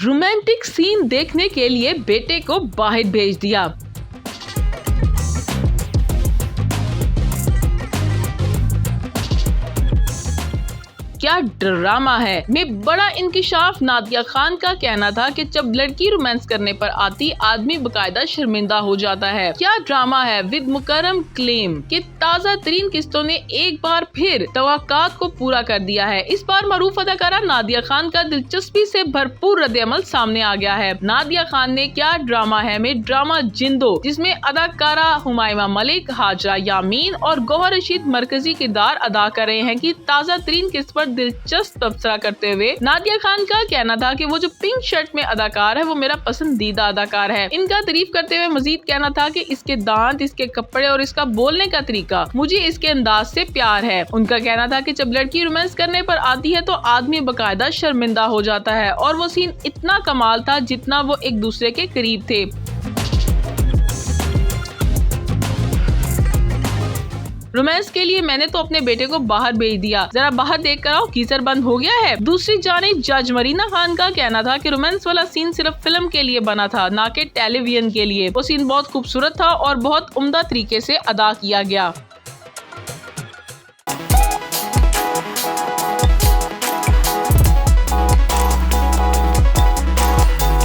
Romantic scene देखने के लिए बेटे को बाहर भेज दिया। क्या ड्रामा है में बड़ा इंकिशाफ। नादिया खान का कहना था कि जब लड़की रोमांस करने पर आती आदमी बकायदा शर्मिंदा हो जाता है। क्या ड्रामा है विद मुकर्रम क्लेम कि ताज़ा तरीन किस्तों ने एक बार फिर तवक्कात को पूरा कर दिया है। इस बार मरूफ अदाकारा नादिया खान का दिलचस्पी से भरपूर रद्द-ए-अमल सामने आ गया है। नादिया खान ने क्या ड्रामा है में ड्रामा जिंदो, जिसमें अदाकारा हुमायूमा मलिक, हाजरा यामीन और गौहर रशीद मरकजी किरदार अदा कर रहे हैं, कि ताज़ा तरीन किस्त पर दिलचस्प तबसरा करते हुए नादिया खान का कहना था कि वो जो पिंक शर्ट में अदाकार है वो मेरा पसंदीदा अदाकार है। इनका तारीफ करते हुए मजीद कहना था कि इसके दांत, इसके कपड़े और इसका बोलने का तरीका, मुझे इसके अंदाज से प्यार है। उनका कहना था कि जब लड़की रोमांस करने पर आती है तो आदमी बकायदा शर्मिंदा हो जाता है, और वो सीन इतना कमाल था जितना वो एक दूसरे के करीब थे। रोमांस के लिए मैंने तो अपने बेटे को बाहर भेज दिया, जरा बाहर देख कर आओ, गीजर बंद हो गया है। दूसरी जानिब जज मरीना खान का कहना था कि रोमांस वाला सीन सिर्फ फिल्म के लिए बना था, ना कि टेलीविजन के लिए। वो सीन बहुत खूबसूरत था और बहुत उम्दा तरीके से अदा किया गया।